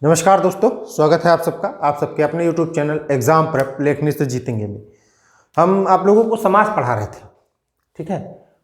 नमस्कार दोस्तों, स्वागत है आप सबका आप सबके अपने YouTube चैनल एग्जाम प्रेप लेखनी से जीतेंगे में। हम आप लोगों को समास पढ़ा रहे थे, ठीक है।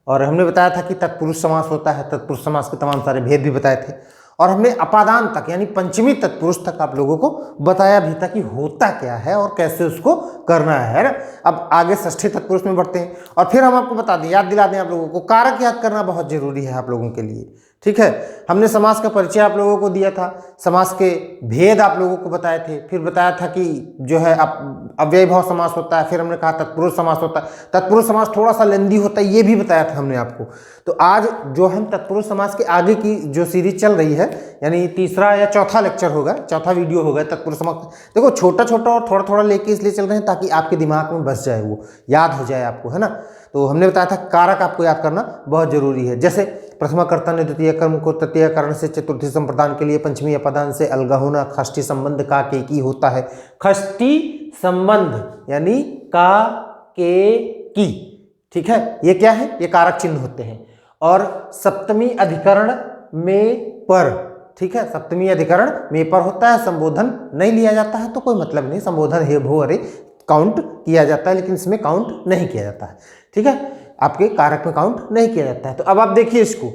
और हमने बताया था कि तत्पुरुष समास होता है, तत्पुरुष समास के तमाम सारे भेद भी बताए थे। और हमने अपादान तक यानी पंचमी तत्पुरुष तक आप लोगों को बताया भी था कि होता क्या है और कैसे उसको करना है ना। अब आगे षष्ठी तत्पुरुष में बढ़ते हैं और फिर हम आपको बता दें, याद दिला दें आप लोगों को, कारक याद करना बहुत जरूरी है आप लोगों के लिए, ठीक है। हमने समास का परिचय आप लोगों को दिया था, समास के भेद आप लोगों को बताए थे, फिर बताया था कि जो है अव्ययी भाव समास होता है, फिर हमने कहा तत्पुरुष समास होता है। तत्पुरुष समास थोड़ा सा लेंदी होता है, ये भी बताया था हमने आपको। तो आज जो हम तत्पुरुष समास के आगे की जो सीरीज चल रही है, यानी तीसरा या चौथा लेक्चर होगा, चौथा वीडियो होगा तत्पुरुष समास। देखो छोटा छोटा और थोड़ा थोड़ा लेके इसलिए चल रहे हैं ताकि आपके दिमाग में बस जाए, वो याद हो जाए आपको, है ना। तो हमने बताया था कारक आपको याद करना बहुत जरूरी है। जैसे प्रथमा कर्ता ने द्वितीय कर्म को तृतीय करण से चतुर्थी संप्रदान के लिए पंचमी अपदान से अलगा होना खष्टी संबंध का के की होता है। खष्टी संबंध यानी का के की, ठीक है। ये क्या है? ये कारक चिन्ह होते हैं। और सप्तमी अधिकरण में पर, ठीक है, सप्तमी अधिकरण में पर होता है, संबोधन नहीं लिया जाता है तो कोई मतलब नहीं, संबोधन हे भो अरे काउंट किया जाता है, लेकिन इसमें काउंट नहीं किया जाता है, ठीक है। आपके कारक में काउंट नहीं किया जाता है। तो अब आप देखिए, इसको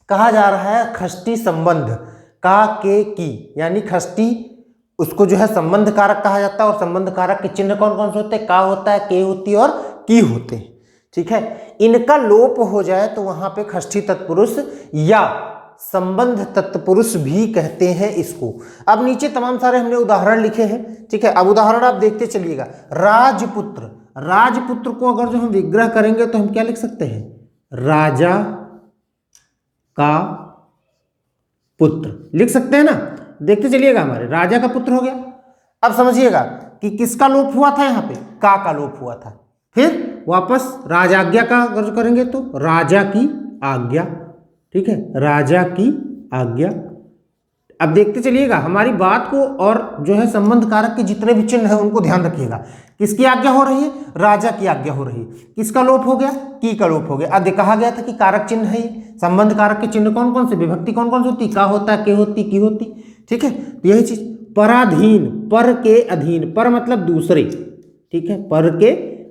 कहा जा रहा है खष्टी संबंध का के की, यानी खष्टी उसको जो है संबंध कारक कहा जाता है। और संबंध कारक के चिन्ह कौन कौन से होते हैं? का होता है, के होती है और की होते हैं, ठीक है। इनका लोप हो जाए तो वहां पे खष्टी तत्पुरुष या संबंध तत्पुरुष भी कहते हैं इसको। अब नीचे तमाम सारे हमने उदाहरण लिखे हैं, ठीक है। अब उदाहरण आप देखते चलिएगा। राजपुत्र, राजपुत्र को अगर जो हम विग्रह करेंगे तो हम क्या लिख सकते हैं? राजा का पुत्र लिख सकते हैं ना। देखते चलिएगा, हमारे राजा का पुत्र हो गया। अब समझिएगा कि किसका लोप हुआ था, यहाँ पे का लोप हुआ था। फिर वापस राजाज्ञा का अगर करेंगे तो राजा की आज्ञा, ठीक है, राजा की आज्ञा। अब देखते चलिएगा हमारी बात को, और जो है संबंध कारक के जितने भी चिन्ह है उनको ध्यान रखिएगा। किसकी आज्ञा हो रही है? राजा की आज्ञा हो रही है। किसका लोप हो गया? की का लोप हो गया। अब कहा गया था कि कारक चिन्ह है, संबंध कारक के चिन्ह कौन कौन से, विभक्ति कौन कौन सी होती? का होता है, के होती, की होती, ठीक है। तो यही चीज पराधीन, पर के अधीन, पर मतलब दूसरे, ठीक है, पर के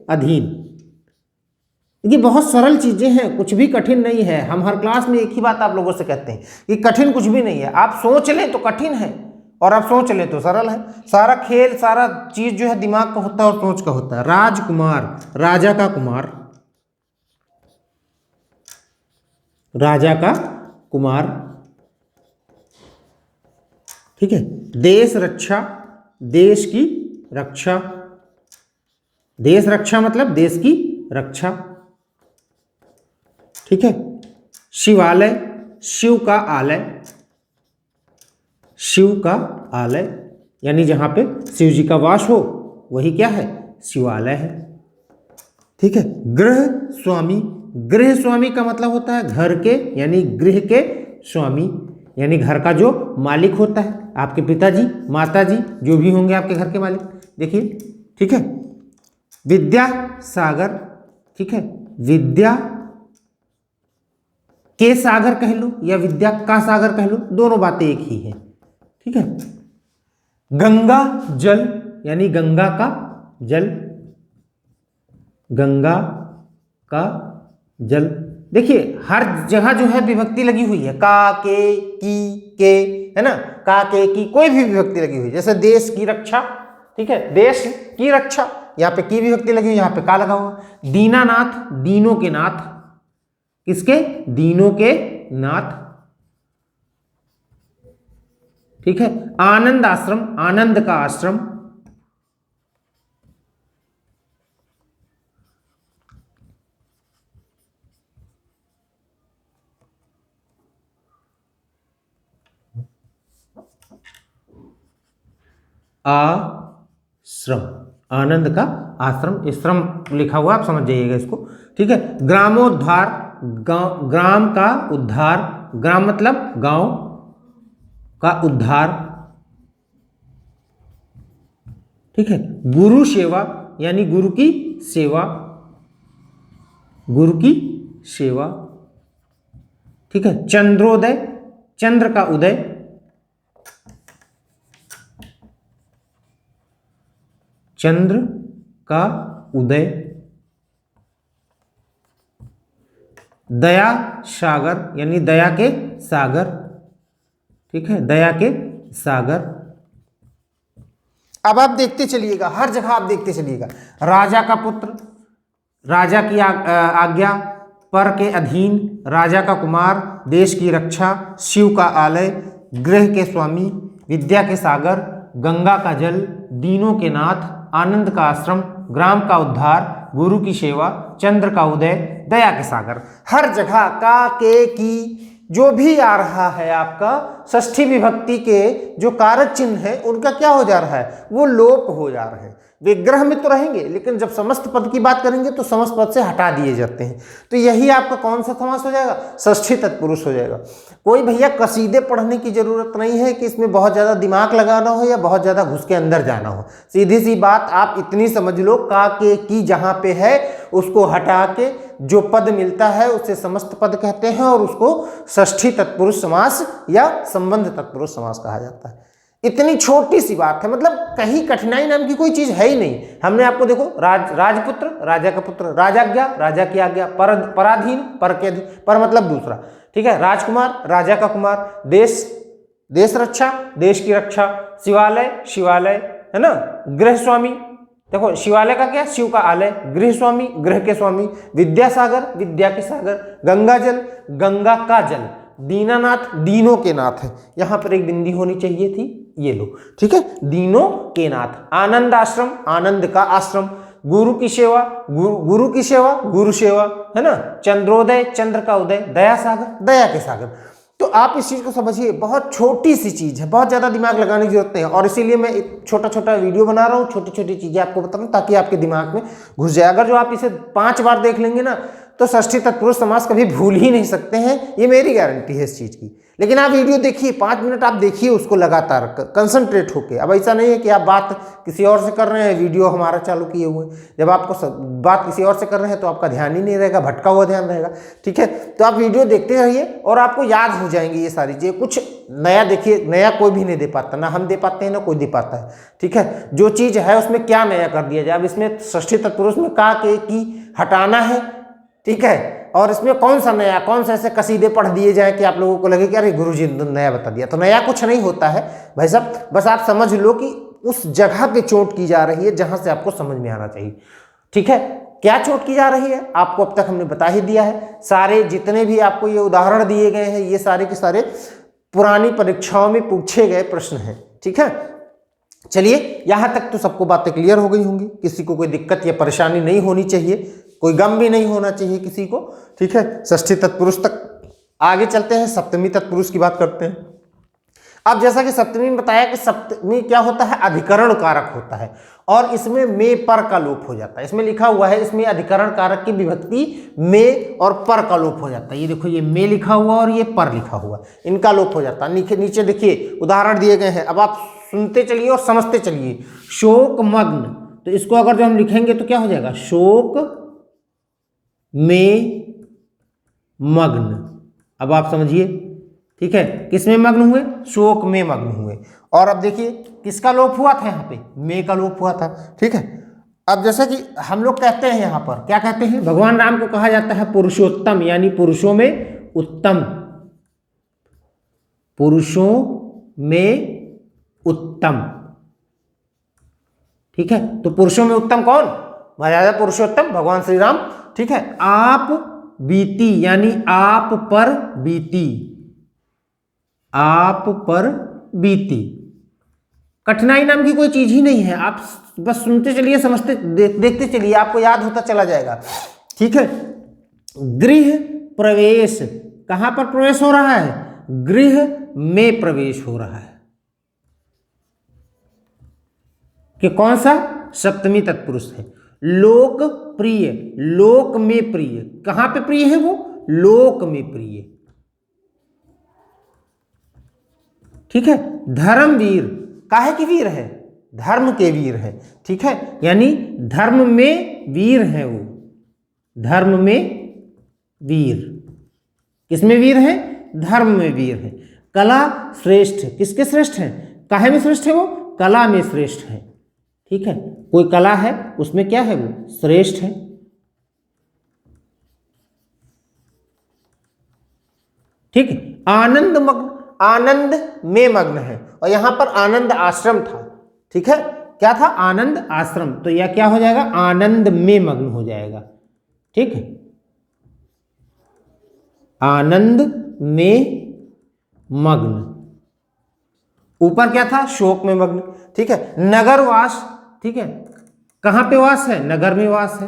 अधीन। ये बहुत सरल चीजें हैं, कुछ भी कठिन नहीं है। हम हर क्लास में एक ही बात आप लोगों से कहते हैं कि कठिन कुछ भी नहीं है। आप सोच लें तो कठिन है और आप सोच लें तो सरल है। सारा खेल, सारा चीज जो है दिमाग का होता है और सोच का होता है। राजकुमार, राजा का कुमार, राजा का कुमार, ठीक है। देश रक्षा, देश की रक्षा, देश रक्षा मतलब देश की रक्षा, ठीक है। शिवालय, शिव का आलय, शिव का आलय यानी जहां पे शिव जी का वास हो वही क्या है? शिवालय है, ठीक है। गृह स्वामी, गृह स्वामी का मतलब होता है घर के, यानी गृह के स्वामी यानी घर का जो मालिक होता है, आपके पिताजी, माताजी, जो भी होंगे आपके घर के मालिक, देखिए, ठीक है। विद्या सागर, ठीक है, विद्या के सागर कह लो या विद्या का सागर कह लो, दोनों बातें एक ही है, ठीक है। गंगा जल यानी गंगा का जल, गंगा का जल। देखिए हर जगह जो है विभक्ति लगी हुई है, का, के, की, के, है ना, का, के, की, कोई भी विभक्ति लगी हुई है। जैसे देश की रक्षा, ठीक है, देश की रक्षा, यहाँ पे की विभक्ति लगी हुई, यहाँ पे का लगा हुआ। दीनानाथ, दीनों के नाथ, किसके? दीनों के नाथ, ठीक है। आनंद आश्रम, आनंद का आश्रम, आश्रम, आनंद का आश्रम, श्रम लिखा हुआ आप समझ जाइएगा इसको, ठीक है। ग्रामोद्धार, ग्राम का उद्धार, ग्राम मतलब गांव का उद्धार, ठीक है। गुरु सेवा यानी गुरु की सेवा, गुरु की सेवा, ठीक है। चंद्रोदय, चंद्र का उदय, चंद्र का उदय, दया सागर यानी दया के सागर, ठीक है, दया के सागर। अब आप देखते चलिएगा, हर जगह आप देखते चलिएगा, राजा का पुत्र, राजा की आज्ञा, पर के अधीन, राजा का कुमार, देश की रक्षा, शिव का आलय, गृह के स्वामी, विद्या के सागर, गंगा का जल, दीनों के नाथ, आनंद का आश्रम, ग्राम का उद्धार, गुरु की सेवा, चंद्र का उदय, दया के सागर। हर जगह का, के, की जो भी आ रहा है आपका षष्ठी विभक्ति के जो कारक चिन्ह है उनका क्या हो जा रहा है, वो लोप हो जा रहे हैं। विग्रह में तो रहेंगे लेकिन जब समस्त पद की बात करेंगे तो समस्त पद से हटा दिए जाते हैं। तो यही आपका कौन सा समास हो जाएगा, षष्ठी तत्पुरुष हो जाएगा। कोई भैया कसीदे पढ़ने की जरूरत नहीं है कि इसमें बहुत ज़्यादा दिमाग लगाना हो या बहुत ज़्यादा घुस के अंदर जाना हो। सीधी सी बात आप इतनी समझ लो, का, के, की जहाँ पे है उसको हटा के जो पद मिलता है उसे समस्त पद कहते हैं और उसको षष्ठी तत्पुरुष समास या संबंध तत्पुरुष समास कहा जाता है। इतनी छोटी सी बात है, मतलब कहीं कठिनाई नाम की कोई चीज है ही नहीं। हमने आपको देखो राजपुत्र, राजा का पुत्र, राजाज्ञा, राजा की आज्ञा, पराधीन, पर के अधीन, पर मतलब दूसरा, ठीक है, राजकुमार, राजा का कुमार, देश, देश रक्षा, देश की रक्षा, शिवालय, शिवालय, है ना, गृह स्वामी, देखो शिवालय का क्या, शिव का आलय, गृह स्वामी, गृह के स्वामी, विद्या सागर, विद्या के सागर, गंगा जल, गंगा का जल, दीनानाथ, दीनों के नाथ है, यहां पर एक बिंदी होनी चाहिए थी, ये लो, ठीक है, दीनों के नाथ, आनंद आश्रम, आनंद का आश्रम, गुरु की सेवा, गुरु की सेवा, गुरु सेवा, है ना, चंद्रोदय, चंद्र का उदय, दया सागर, दया के सागर। तो आप इस चीज को समझिए, बहुत छोटी सी चीज है, बहुत ज्यादा दिमाग लगाने की जरूरत नहीं है। और इसीलिए मैं एक छोटा छोटा वीडियो बना रहा हूँ, छोटी छोटी चीजें आपको बता रहा हूँ ताकि आपके दिमाग में घुस जाए। अगर जो आप इसे 5 बार देख लेंगे ना तो षष्ठी तत्पुरुष समास कभी भूल ही नहीं सकते हैं, ये मेरी गारंटी है इस चीज की। लेकिन आप वीडियो देखिए, 5 मिनट आप देखिए उसको लगातार कंसंट्रेट होके। अब ऐसा नहीं है कि आप बात किसी और से कर रहे हैं, वीडियो हमारा चालू किए हुए, जब आपको बात किसी और से कर रहे हैं तो आपका ध्यान ही नहीं रहेगा, भटका हुआ ध्यान रहेगा, ठीक है। तो आप वीडियो देखते रहिए और आपको याद हो जाएंगी ये सारी चीजें। कुछ नया देखिए, नया कोई भी नहीं दे पाता, ना हम दे पाते हैं ना कोई दे पाता है, ठीक है। जो चीज है उसमें क्या नया कर दिया जाए। अब इसमें षष्ठी तत्पुरुष में का, के, की हटाना है, ठीक है, और इसमें कौन सा नया, कौन सा ऐसे कसीदे पढ़ दिए जाए कि आप लोगों को लगे कि अरे गुरुजी ने नया बता दिया। तो नया कुछ नहीं होता है भाई साहब, बस आप समझ लो कि उस जगह पे चोट की जा रही है जहां से आपको समझ में आना चाहिए, ठीक है। क्या चोट की जा रही है आपको अब तक हमने बता ही दिया है। सारे जितने भी आपको ये उदाहरण दिए गए हैं ये सारे के सारे पुरानी परीक्षाओं में पूछे गए प्रश्न हैं, ठीक है। चलिए यहां तक तो सबको बातें क्लियर हो गई होंगी, किसी को कोई दिक्कत या परेशानी नहीं होनी चाहिए, कोई गम भी नहीं होना चाहिए किसी को, ठीक है। षष्ठी तत्पुरुष तक आगे चलते हैं, सप्तमी तत्पुरुष की बात करते हैं। अब जैसा कि सप्तमी में बताया कि सप्तमी क्या होता है, अधिकरण कारक होता है और इसमें में पर का लोप हो जाता है। इसमें लिखा हुआ है, इसमें अधिकरण कारक की विभक्ति में और पर का लोप हो जाता है। ये देखो, ये में लिखा हुआ और ये पर लिखा हुआ, इनका लोप हो जाता है। नीचे देखिए उदाहरण दिए गए हैं, अब आप सुनते चलिए और समझते चलिए। शोक मग्न, तो इसको अगर जो हम लिखेंगे तो क्या हो जाएगा, शोक में मग्न। अब आप समझिए, ठीक है, किसमें मग्न हुए, शोक में मग्न हुए। और अब देखिए किसका लोप हुआ था, यहाँ पे में का लोप हुआ था, ठीक है। अब जैसा कि हम लोग कहते हैं, यहाँ पर क्या कहते हैं, भगवान राम को कहा जाता है पुरुषोत्तम, यानी पुरुषों में उत्तम, पुरुषों में उत्तम, ठीक है। तो पुरुषों में उत्तम कौन, मर्यादा पुरुषोत्तम भगवान श्री राम, ठीक है। आप बीती यानी आप पर बीती, आप पर बीती, कठिनाई नाम की कोई चीज ही नहीं है। आप बस सुनते चलिए, समझते देखते चलिए, आपको याद होता चला जाएगा, ठीक है। गृह प्रवेश, कहां पर प्रवेश हो रहा है, गृह में प्रवेश हो रहा है, कि कौन सा, सप्तमी तत्पुरुष है। लोक प्रिय, लोक में प्रिय, कहां पे प्रिय है वो, लोक में प्रिय, ठीक है। धर्मवीर, काहे की वीर है, धर्म के वीर है, ठीक है, यानी धर्म में वीर है वो, धर्म में वीर, किसमें वीर है, धर्म में वीर है। कला श्रेष्ठ, किसके श्रेष्ठ है, काहे में श्रेष्ठ है वो, कला में श्रेष्ठ है, ठीक है, कोई कला है उसमें क्या है, वो श्रेष्ठ है। ठीक है, आनंद मग्न, आनंद में मग्न है, और यहां पर आनंद आश्रम था। ठीक है, क्या था, आनंद आश्रम, तो यह क्या हो जाएगा, आनंद में मग्न हो जाएगा। ठीक है, आनंद में मग्न, ऊपर क्या था, शोक में मग्न। ठीक है, नगरवास, ठीक है, कहां पे वास है, नगर में वास है,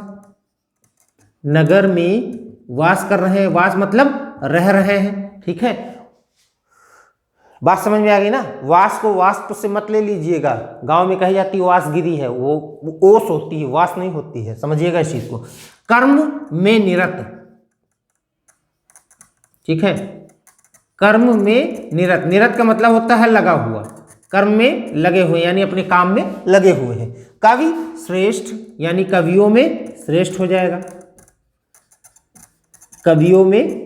नगर में वास कर रहे हैं, वास मतलब रह रहे हैं। ठीक है, बात समझ में आ गई ना। वास को वास्तु से मत ले लीजिएगा, गांव में कही जाती है वासगिरी है, वो ओस होती है, वास नहीं होती है, समझिएगा इस चीज को। कर्म में निरत, ठीक है, कर्म में निरत, निरत का मतलब होता है लगा हुआ, कर्म में लगे हुए यानी अपने काम में लगे हुए हैं। कवि श्रेष्ठ यानी कवियों में श्रेष्ठ हो जाएगा, कवियों में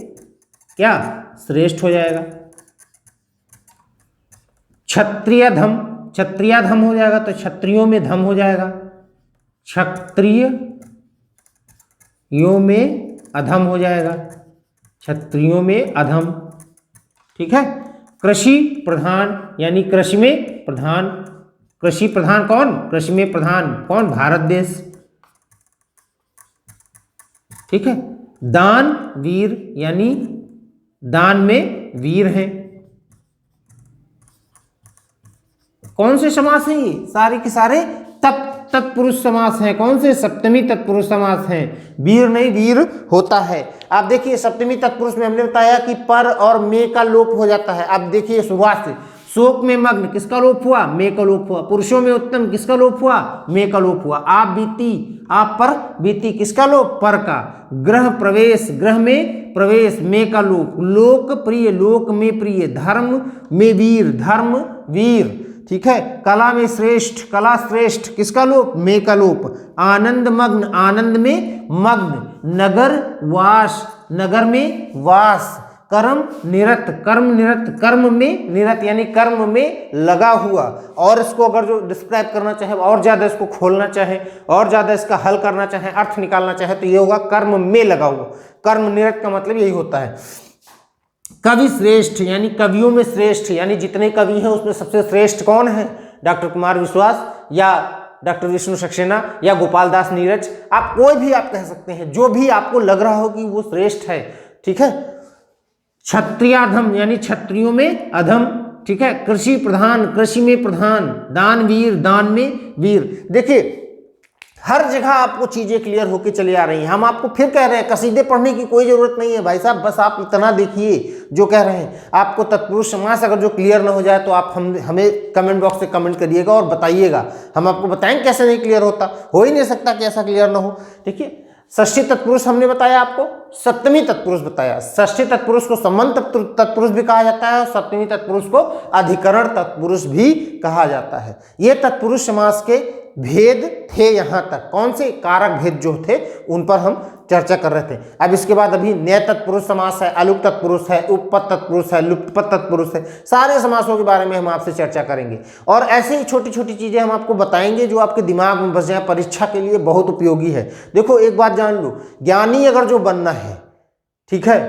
क्या, श्रेष्ठ हो जाएगा। क्षत्रिय धम, क्षत्रिय धम हो जाएगा, तो क्षत्रियों में धम हो जाएगा, क्षत्रियों में अधम हो जाएगा, क्षत्रियों में अधम। ठीक है, कृषि प्रधान यानी कृषि में प्रधान, कृषि प्रधान कौन, कृषि में प्रधान कौन, भारत देश। ठीक है, दान वीर यानी दान में वीर हैं। कौन से समास हैं ये, सारे के सारे तत्पुरुष समास हैं। कौन से, सप्तमी तत्पुरुष समास हैं, वीर नहीं वीर होता है। आप देखिए सप्तमी तत्पुरुष में हमने बताया कि पर और में का लोप हो जाता है। आप देखिए शुरुआत से, शोक में मग्न किसका लोप हुआ, में का लोप हुआ। पुरुषों में उत्तम किसका लोप हुआ, में का लोप हुआ। आप बीती, आप पर बीती किसका लोप, पर का। ग्रह प्रवेश, ग्रह में प्रवेश, में का लोप। लोक प्रिय, लोक में प्रिय। धर्म में वीर, धर्म वीर। ठीक है, कला में श्रेष्ठ, कला श्रेष्ठ किसका लोप, में का लोप। आनंद मग्न, आनंद में मग्न। नगर वास, नगर में वास। कर्म निरत, कर्म निरत, कर्म में निरत यानी कर्म में लगा हुआ। और इसको अगर जो डिस्क्राइब करना चाहे, और ज्यादा इसको खोलना चाहे, और ज्यादा इसका हल करना चाहे, अर्थ निकालना चाहे, तो ये होगा कर्म में लगा हुआ। कर्म निरत का मतलब यही होता है। कवि श्रेष्ठ यानी कवियों में श्रेष्ठ, यानी जितने कवि हैं उसमें सबसे श्रेष्ठ कौन है, डॉक्टर कुमार विश्वास या डॉक्टर विष्णु सक्सेना या गोपाल दास नीरज। आप कोई भी आप कह सकते हैं, जो भी आपको लग रहा हो कि वो श्रेष्ठ है। ठीक है, क्षत्रियाधम यानी क्षत्रियों में अधम। ठीक है, कृषि प्रधान, कृषि में प्रधान। दान वीर, दान में वीर। देखिए हर जगह आपको चीजें क्लियर होके चली आ रही हैं। हम आपको फिर कह रहे हैं कसीदे पढ़ने की कोई जरूरत नहीं है भाई साहब, बस आप इतना देखिए जो कह रहे हैं। आपको तत्पुरुष समास अगर जो क्लियर ना हो जाए तो आप हमें कमेंट बॉक्स में कमेंट करिएगा और बताइएगा, हम आपको बताएंगे कैसे नहीं क्लियर होता। हो ही नहीं सकता कि ऐसा क्लियर ना हो। देखिए षष्ठी तत्पुरुष हमने बताया आपको, सप्तमी तत्पुरुष बताया। षष्ठी तत्पुरुष को संबंध तत्पुरुष भी कहा जाता है और सप्तमी तत्पुरुष को अधिकरण तत्पुरुष भी कहा जाता है। ये तत्पुरुष समास के भेद थे यहाँ तक। कौन से, कारक भेद जो थे उन पर हम चर्चा कर रहे थे। अब इसके बाद अभी नए तत्पुरुष समास है, अलुक तत्पुरुष है, उपपद तत्पुरुष है, लुप्तपद तत्पुरुष है। सारे समासों के बारे में हम आपसे चर्चा करेंगे और ऐसे ही छोटी छोटी चीजें हम आपको बताएंगे जो आपके दिमाग में बस जाए, परीक्षा के लिए बहुत उपयोगी है। देखो एक बात जान लो, ज्ञानी अगर जो बनना है, ठीक है,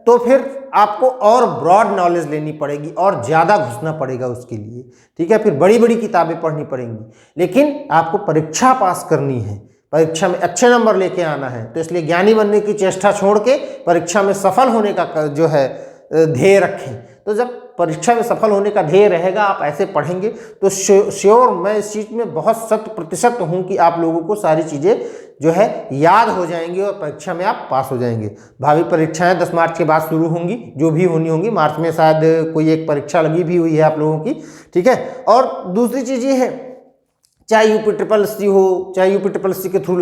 तो फिर आपको और ब्रॉड नॉलेज लेनी पड़ेगी और ज्यादा घुसना पड़ेगा उसके लिए। ठीक है, फिर बड़ी बड़ी किताबें पढ़नी पड़ेंगी, लेकिन आपको परीक्षा पास करनी है, परीक्षा में अच्छे नंबर लेके आना है। तो इसलिए ज्ञानी बनने की चेष्टा छोड़ के परीक्षा में सफल होने का जो है ध्येय रखें। तो जब परीक्षा में सफल होने का ध्येय रहेगा, आप ऐसे पढ़ेंगे तो श्योर मैं इस चीज़ में बहुत 100% हूँ कि आप लोगों को सारी चीज़ें जो है याद हो जाएंगी और परीक्षा में आप पास हो जाएंगे। भावी परीक्षाएं 10 मार्च के बाद शुरू होंगी, जो भी होनी होंगी। मार्च में शायद कोई एक परीक्षा लगी भी हुई है आप लोगों की। ठीक है, और दूसरी चीज़ ये है, चाहे यूपी ट्रिपल एससी हो, चाहे यूपी ट्रिपल एससी के थ्रू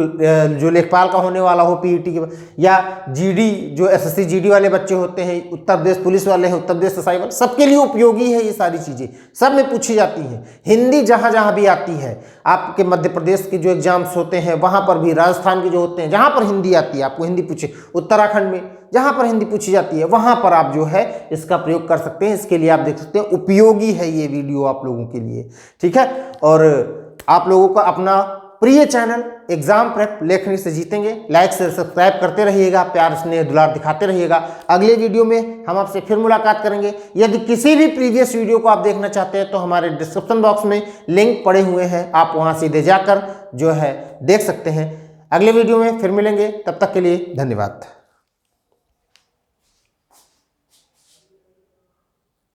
जो लेखपाल का होने वाला हो पीईटी के, या जीडी जो एसएससी जीडी वाले बच्चे होते हैं, उत्तर प्रदेश पुलिस वाले हैं, उत्तर प्रदेश एसआई वाले, सबके लिए उपयोगी है ये सारी चीज़ें। सब में पूछी जाती हैं। हिंदी जहाँ जहाँ भी आती है, आपके मध्य प्रदेश के जो एग्जाम्स होते हैं वहाँ पर भी, राजस्थान के जो होते हैं जहाँ पर हिंदी आती है, आपको हिंदी पूछे, उत्तराखंड में जहाँ पर हिंदी पूछी जाती है वहाँ पर आप जो है इसका प्रयोग कर सकते हैं। इसके लिए आप देख सकते हैं उपयोगी है ये वीडियो आप लोगों के लिए। ठीक है, और आप लोगों का अपना प्रिय चैनल एग्जाम प्रेप लेखनी से जीतेंगे। लाइक से सब्सक्राइब करते रहिएगा, प्यार स्नेह दुलार दिखाते रहिएगा। अगले वीडियो में हम आपसे फिर मुलाकात करेंगे। यदि किसी भी प्रीवियस वीडियो को आप देखना चाहते हैं तो हमारे डिस्क्रिप्शन बॉक्स में लिंक पड़े हुए हैं, आप वहां सीधे जाकर जो है देख सकते हैं। अगले वीडियो में फिर मिलेंगे, तब तक के लिए धन्यवाद।